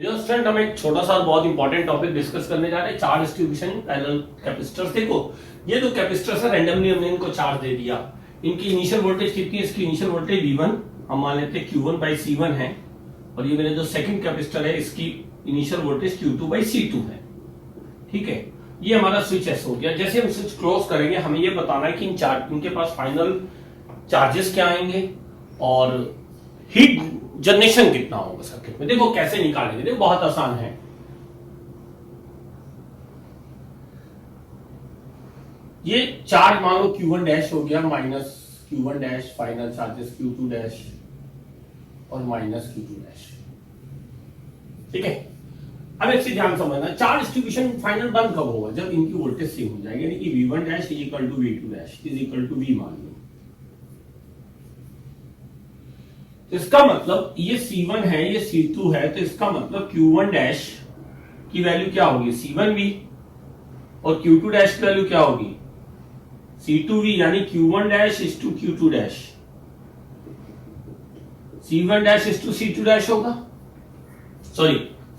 Student हम एक छोटा सा बहुत इंपॉर्टेंट टॉपिक डिस्कस करने जा रहे हैं, चार्ज डिस्ट्रीब्यूशन पैरेलल कैपेसिटर्स। देखो ये जो कैपेसिटर्स है रैंडमली हमने इनको चार्ज दे दिया। इनकी इनिशियल वोल्टेज कितनी है? इसकी इनिशियल वोल्टेज V1 हम मान लेते हैं Q1/C1 है, और ये मेरे जो सेकंड कैपेसिटर है इसकी इनिशियल वोल्टेज Q2/C2 है। ठीक है, ये हमारा स्विच ऐसे हो गया। जैसे हम स्विच क्लोज करेंगे हमें ये बताना है कि इनके पास फाइनल चार्जेस क्या आएंगे और हीट जनरेशन कितना होगा सर्किट में। देखो कैसे निकालेंगे, देखो बहुत आसान है। ये चार्ज मान लो Q1 डैश हो गया minus Q1 dash, final charges Q2 dash और माइनस Q2 डैश। ठीक है, अब एक चीज ध्यान समझना, चार्ज डिस्ट्रीब्यूशन फाइनल बंद कब होगा? जब इनकी वोल्टेज सेम हो जाएगी, यानी कि V1 dash is equal to V2 dash is equal to V मान लो। इसका मतलब ये C1 है, ये C2 है, तो इसका मतलब Q1 डैश की वैल्यू क्या होगी? C1V, और Q2 डैश की वैल्यू क्या होगी? C2V, यानी Q1 dash is to Q2 dash, C1 dash is to C2 dash होगा, sorry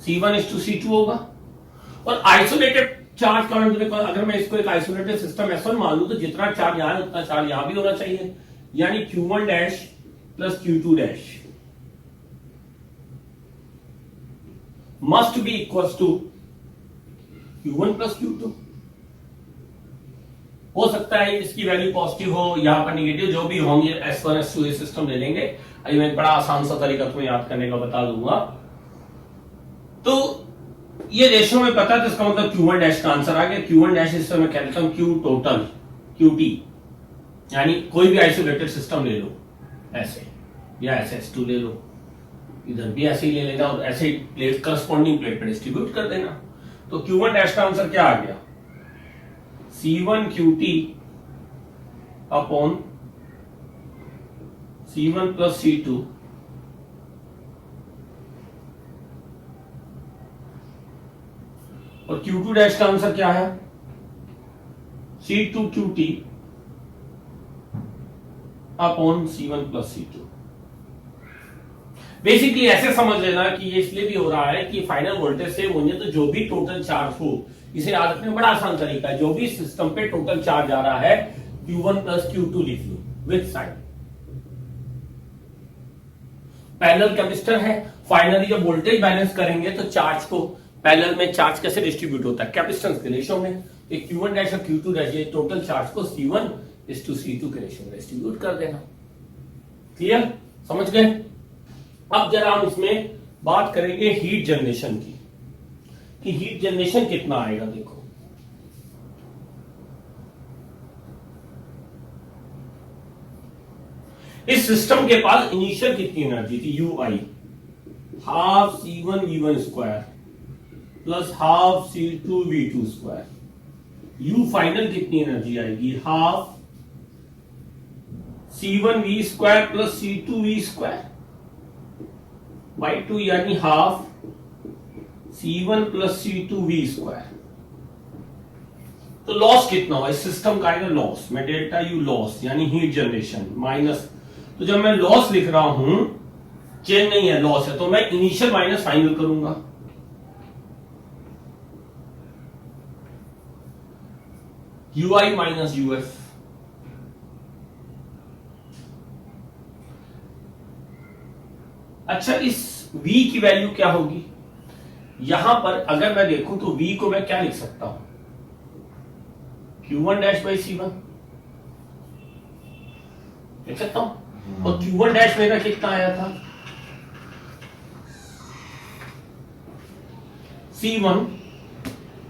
C1 is to C2 होगा। और आइसोलेटेड चार्ज करंट, अगर मैं इसको एक आइसोलेटेड सिस्टम S1 मान लूं तो जितना चार्ज यहां है उतना चार्ज यहां भी होना चाहिए, यानी Q1 dash plus Q2 dash must be equals to Q1 plus Q2। हो सकता है इसकी वैल्यू पॉजिटिव हो, यहां पर निगेटिव, जो भी होंगे S1 S2 ये सिस्टम ले लेंगे। अभी मैं बड़ा आसान सा तरीका तुम्हें याद करने का बता दूंगा। तो ये रेशियो में पता है, तो इसका मतलब Q1 डैश का आंसर आ गया। Q1 डैश इस मैं कह देता हूं Q टोटल QT, यानी कोई भी आइसोलेटेड सिस्टम ले लो ऐसे, या ऐसे S2 ले लो, इधर भी ऐसे ही ले लेना और ऐसे ही प्लेट करस्पॉन्डिंग प्लेट पर डिस्ट्रीब्यूट कर देना। तो Q1 डैश का आंसर क्या आ गया? C1 QT upon C1 plus C2 और Q2 डैश का आंसर क्या है? C2 QT upon C1 plus C2। Basically ऐसे समझ लेना कि ये इसलिए भी हो रहा है कि फाइनल वोल्टेज से होने, तो जो भी टोटल चार्ज हो, इसे याद रखने में बड़ा आसान तरीका है। जो भी सिस्टम पे टोटल चार्ज आ रहा है Q1 प्लस Q2 लिख लो विद साइन। पैरेलल कैपेसिटर है, फाइनली जब वोल्टेज बैलेंस करेंगे तो चार्ज को पैरेलल में चार्ज कैसे डिस्ट्रीब्यूट होता है? कैपेसिटेंस के रेशियो में। एक Q1 डैश और Q2 डैश, ये टोटल चार्ज को C1 इस टू C2 के रेशियो में डिस्ट्रीब्यूट कर देना। क्लियर, समझ गए? अब जरा हम इसमें बात करेंगे हीट जनरेशन की, कि हीट जनरेशन कितना आएगा। देखो इस सिस्टम के पास इनिशियल कितनी एनर्जी थी? UI half C1 V1 square plus half C2 V2 square. U final कितनी एनर्जी आएगी? Half C1 V square plus C2 V square by 2, यानी half C1 plus C2 V square. तो loss कितना हुआ इस system का? आएगा लॉस में डेल्टा U लॉस, यानी हीट जनरेशन माइनस। तो जब मैं लॉस लिख रहा हूं, चेंज नहीं है, लॉस है, तो मैं इनिशियल माइनस फाइनल करूंगा। UI minus UF। अच्छा, इस V की वैल्यू क्या होगी? यहां पर अगर मैं देखूं तो V को मैं क्या लिख सकता हूं? Q1 डैश बाई C1 लिख सकता हूं। और Q1 डैश मेरा कितना आया था? C1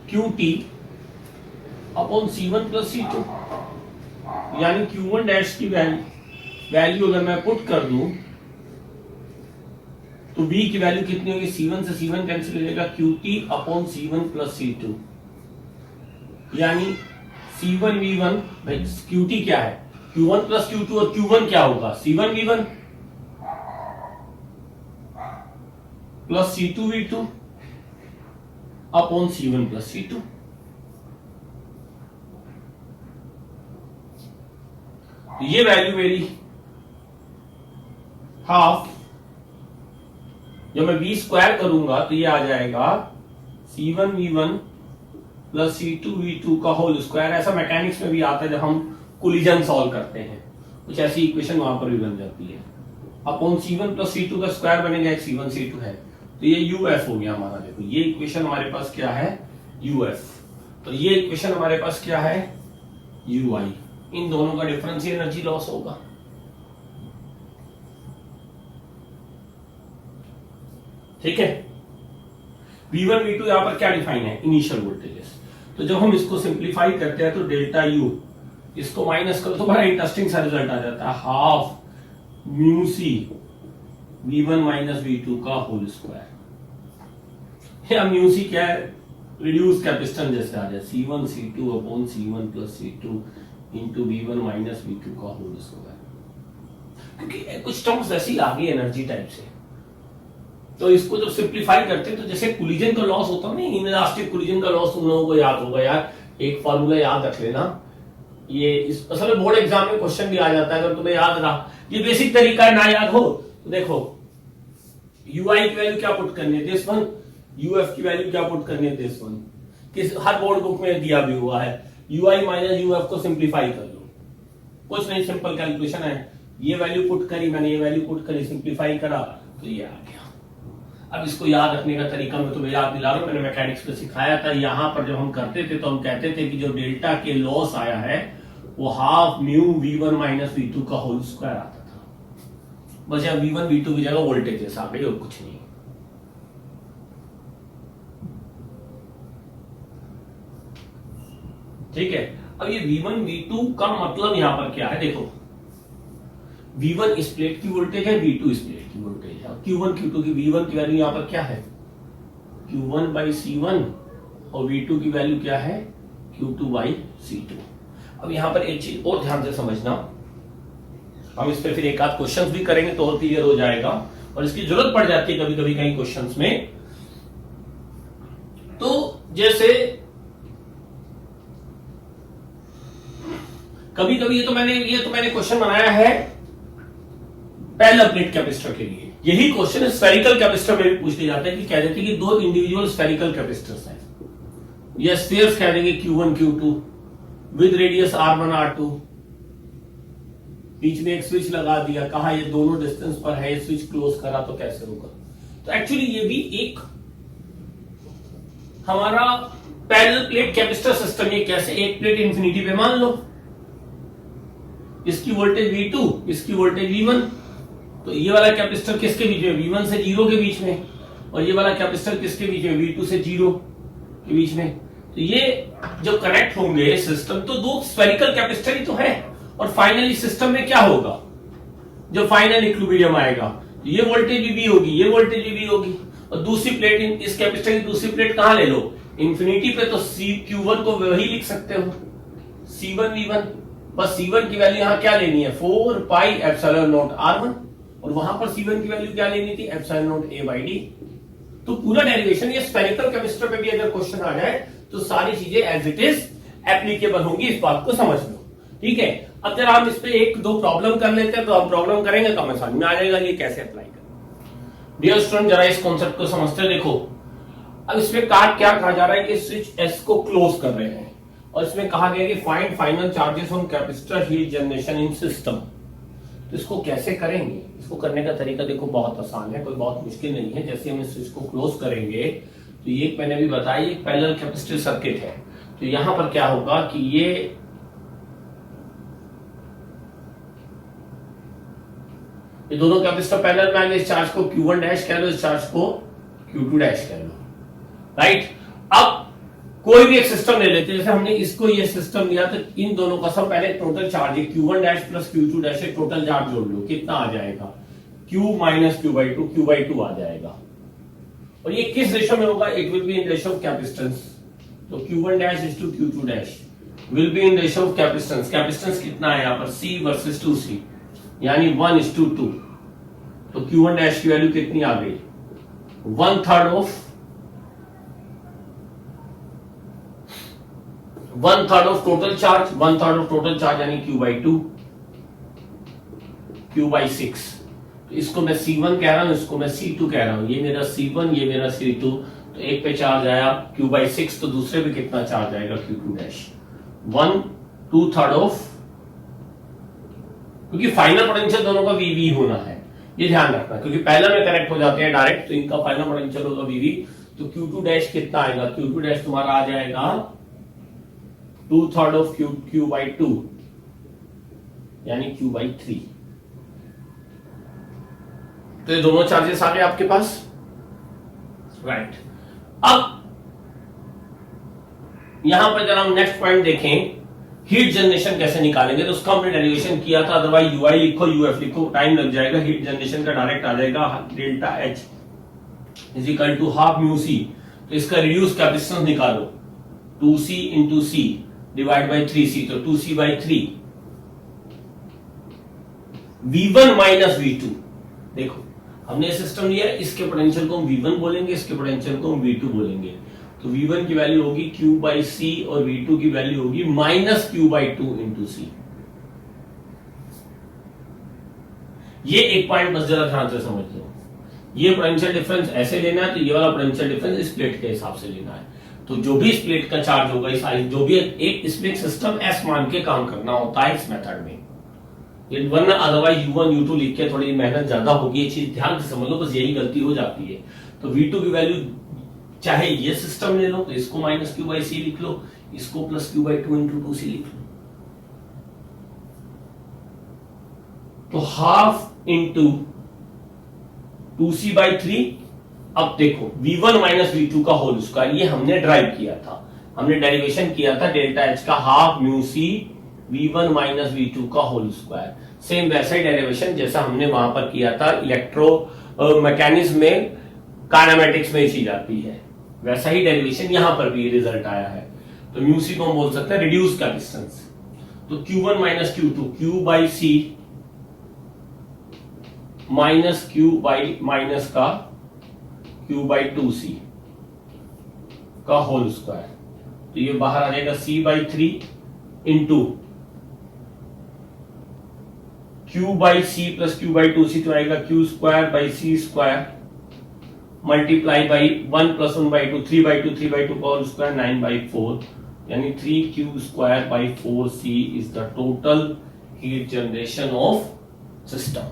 QT upon C1 plus C2, यानी Q1 डैश की वैल्यू अगर मैं पुट कर दूं तो V की वैल्यू कितनी होगी? C1 से C1 कैंसिल हो जाएगा, QT upon C1 plus C2, यानी C1 V1, भाई QT क्या है? Q1 प्लस Q2, और Q1 क्या होगा? C1 V1 plus C2 V2 upon C1 plus C2। ये वैल्यू मेरी हाफ जब मैं v स्क्वायर करूंगा तो ये आ जाएगा c1v1 प्लस c2v2 का होल स्क्वायर। ऐसा मैकेनिक्स में भी आता है जब हम कोलिजन सॉल्व करते हैं, कुछ ऐसी इक्वेशन वहां पर भी बन जाती है। अपॉन c1 प्लस c2 का स्क्वायर बनेगा, एक c1 c2 है तो ये uf हो गया हमारा। देखो ये इक्वेशन हमारे पास क्या है, uf, तो ये इक्वेशन हमारे पास क्या है, ui। इन दोनों का डिफरेंस एनर्जी लॉस होगा। ठीक है, v1 v2 यहां पर क्या डिफाइन है, इनिशियल वोल्टेजेस। तो जब हम इसको सिंप्लीफाई करते हैं तो डेल्टा यू, इसको माइनस करो तो बड़ा इंटरेस्टिंग सा रिजल्ट आ जाता है, हाफ म्यू सी v1 माइनस v2 का होल स्क्वायर। या म्यू सी क्या है, रिड्यूस कैपेसिटेंस जैसे आ जाए, c1 c2 upon c1 plus c2 into v1 minus v2 का होल स्क्वायर। क्योंकि कुछ टर्म्स वैसी आ गई एनर्जी टाइप से, तो इसको जब सिंप्लीफाई करते हैं तो जैसे कोलिजन का लॉस होता है ना, इनइलास्टिक कोलिजन का लॉस तुम लोगों को याद होगा यार, एक फॉर्मूला याद रख लेना। ये इस असल में बोर्ड एग्जाम में क्वेश्चन भी आ जाता है, अगर तुम्हें याद रहा। ये बेसिक तरीका है, ना याद हो तो देखो ui की वैल्यू क्या पुट करनी है, दिस वन, uf की वैल्यू क्या पुट करनी है, दिस वन। किस हर बोर्ड बुक में दिया भी हुआ है, ui माइनस uf को सिंप्लीफाई कर लो, कुछ नहीं, सिंपल कैलकुलेशन है। ये वैल्यू पुट करी मैंने, ये वैल्यू पुट करी, सिंप्लीफाई करा तो ये आ गया। अब इसको याद रखने का तरीका मैं तुम्हें याद दिला रहा हूं, मैंने मैकेनिक्स में सिखाया था। यहां पर जब हम करते थे तो हम कहते थे कि जो डेल्टा के लॉस आया है वो half mu v1 minus v2 का होल स्क्वायर आता था। बस यहाँ v1 v2 की जगह वोल्टेजेस आ गई और कुछ नहीं। ठीक है, अब ये v1 v2 का मतलब यहां पर क्या है, देखो v1 इस प्लेट की वोल्टेज है, v2 इस प्लेट की वोल्टेज है। q1 q2 की v1 की वैल्यू यहां पर क्या है, q1 बाई c1, और v2 की वैल्यू क्या है, q2 बाई c2। अब यहां पर एक चीज और ध्यान से समझना, हम इस पे फिर एक आध क्वेश्चंस भी करेंगे तो और क्लियर हो जाएगा, और इसकी जरूरत पड़ जाती है कभी कभी कहीं क्वेश्चंस में। तो जैसे कभी कभी ये तो मैंने क्वेश्चन बनाया है पैरेलल प्लेट कैपेसिटर के लिए। यही क्वेश्चन स्फेरिकल कैपेसिटर में भी पूछ लिया जाता है कि कह देते हैं कि दो इंडिविजुअल स्फेरिकल कैपेसिटर्स हैं, या स्फीयर्स कह देंगे q1 q2 with radius r1 r2, बीच में एक स्विच लगा दिया, कहा ये दोनों डिस्टेंस पर है, स्विच क्लोज करा तो कैसे होगा। तो एक्चुअली ये भी एक हमारा पैरेलल प्लेट कैपेसिटर सिस्टम। ये कैसे, एक प्लेट इंफिनिटी पे मान लो, इसकी वोल्टेज v2, इसकी वोल्टेज v1, तो ये वाला कैपेसिटर किसके बीच में, v1 से 0 के बीच में, और ये वाला कैपेसिटर किसके बीच में, v2 से 0 के बीच में। तो ये जो कनेक्ट होंगे सिस्टम, तो दो स्फेरिकल कैपेसिटर ही तो है। और फाइनली सिस्टम में क्या होगा, जो फाइनल इक्विलिब्रियम आएगा, ये वोल्टेज भी होगी, ये वोल्टेज भी होगी, और दूसरी प्लेट, इस कैपेसिटर की दूसरी प्लेट कहां ले लो, इंफिनिटी पे, तो q1 को वही लिख सकते हो c1 v1। बस c1 की वैल्यू यहां क्या लेनी है, 4 पाई एप्सिलॉन नॉट r1, और वहां पर c1 की वैल्यू क्या लेनी थी, epsilon not a by d। तो पूरा डेरिवेशन ये स्फेरिकल कैपेसिटर पे भी अगर क्वेश्चन आ जाए तो सारी चीजें एज इट इज एप्लीकेबल होंगी, इस बात को समझ लो। ठीक है, अब जरा हम इस पे एक दो प्रॉब्लम कर लेते हैं, तो हम प्रॉब्लम करेंगे तो हमें समझ में आ जाएगा ये कैसे अप्लाई करना। डियर स्टूडेंट, जरा इस कॉन्सेप्ट को समझते देखो। अब इसमें क्या कहा जा रहा है कि स्विच एस को क्लोज कर रहे हैं, और इसमें कहा गया कि find final charges on capacitor heat generation in system. तो इसको कैसे करेंगे, इसको करने का तरीका देखो बहुत आसान है, कोई बहुत मुश्किल नहीं है। जैसे हम इस स्विच को क्लोज करेंगे तो ये मैंने भी बताया एक पैरेलल कैपेसिटर सर्किट है। तो यहां पर क्या होगा कि ये दोनों कैपेसिटर पैरेलल में आएंगे, इस चार्ज को Q1 डैश कह लो, इस चार्ज को Q2 डैश कह लो, राइट। अब कोई भी एक सिस्टम ले लेते हैं, जैसे हमने इसको ये सिस्टम लिया, तो इन दोनों का सब पहले टोटल चार्ज है Q1 dash plus Q2 dash, total charge जोड़ लो, कितना आ जाएगा, Q माइनस Q/2 आ जाएगा। और ये किस रेशो में होगा, it will be in ratio of capacitance. तो Q1 dash is to Q2 dash will be in ratio of capacitance. Capacitance कितना है यहाँ पर, C वर्सेस 2C, यानी 1:2। तो Q1 डैश की वैल्यू कितनी आ गई, 1/3 of total charge, 1/3 of total charge यानी Q/2, Q/6। तो इसको मैं C1 कह रहा हूं, इसको मैं C2 कह रहा हूं। ये मेरा C1, ये मेरा C2। तो एक पे चार्ज आया Q/6, तो दूसरे पे कितना चार्ज आएगा Q2 डैश 1/2 ऑफ, क्योंकि फाइनल पोटेंशियल दोनों का VV होना है, ये ध्यान रखना, क्योंकि पहला में कनेक्ट हो जाते हैं डायरेक्ट, तो इनका फाइनल पोटेंशियल होगा VV। तो Q2 डैश कितना आएगा, Q2 डैश तुम्हारा आ जाएगा 2/3 ऑफ Q/2 यानी Q/3। तो ये दोनों चार्जेस आ गए आपके पास, राइट। अब यहां पर जरा हम नेक्स्ट पॉइंट देखें, हीट जनरेशन कैसे निकालेंगे। तो उसका हमने डेरिवेशन किया था, अदरवाइज UI लिखो, UF लिखो, टाइम लग जाएगा। हीट जनरेशन का डायरेक्ट आ जाएगा delta H is equal to half mu C. तो इसका रिड्यूस कैपेसिटेंस निकालो, 2C into C divide by 3C, तो 2C/3 V1 माइनस V2। देखो हमने सिस्टम लिया, इसके पोटेंशियल को हम V1 बोलेंगे, इसके पोटेंशियल को हम V2 बोलेंगे। तो V1 की वैल्यू होगी Q/C और V2 की वैल्यू होगी माइनस Q/2 इंटू C। ये एक पॉइंट बस जरा ध्यान से समझ लो, ये पोटेंशियल डिफरेंस ऐसे लेना है, तो ये वाला पोटेंशियल डिफरेंस इस प्लेट के हिसाब से लेना है। तो जो भी इस प्लेट का चार्ज होगा, इस जो भी एक इसमें एक सिस्टम S मान के काम करना होता है इस मेथड में, वरना अदरवाइज U1 U2 लिख के थोड़ी मेहनत ज्यादा होगी। ये चीज ध्यान से समझ लो, बस यही गलती हो जाती है। तो V2 की वैल्यू चाहे ये सिस्टम ले लो, तो इसको माइनस Q/C लिख लो, इसको प्लस Q/2 इंटू 2C लिख लो। तो हाफ इंटू 2C/3। अब देखो V1 माइनस V2 का होल स्क्वायर, ये हमने ड्राइव किया था, हमने डेरिवेशन किया था डेल्टा H का half mu C V1 minus V2 का होल स्क्वायर। सेम वैसा ही डेरिवेशन जैसा हमने वहां पर किया था इलेक्ट्रो मैकेनिज्म में, काइनेमेटिक्स में चीज आती है, वैसा ही डेरिवेशन यहां पर भी रिजल्ट आया है। तो म्यू सी को हम बोल सकते हैं रिड्यूस कैपेसिटेंस। तो Q1 minus Q2 Q/C minus minus का Q/2C का होल स्क्वायर। तो ये बाहर आ जाएगा C/3 into Q/C plus Q/2C, तो आएगा Q²/C² मल्टीप्लाई बाई 1 + 1/2 3/2 3/2 का होल स्क्वायर 9/4, यानी 3Q²/4C is the total heat generation of system.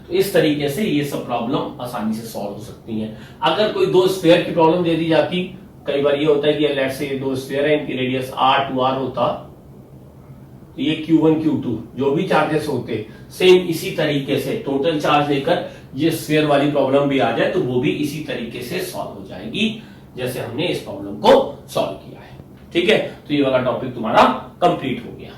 तो इस तरीके से ये सब प्रॉब्लम आसानी से सॉल्व हो सकती हैं। अगर कोई दो स्फीयर की प्रॉब्लम दे दी जाती, कई बार ये होता है कि लेट्स से ये दो स्फीयर है, इनकी रेडियस R2R होता, तो ये Q1 Q2 जो भी चार्जेस होते सेम इसी तरीके से टोटल चार्ज लेकर ये स्फीयर वाली प्रॉब्लम भी आ जाए, तो वो भी इसी तरीके से सॉल्व हो जाएगी जैसे हमने इस प्रॉब्लम को सॉल्व किया है। ठीक है, तो ये वाला टॉपिक तुम्हारा कंप्लीट हो गया।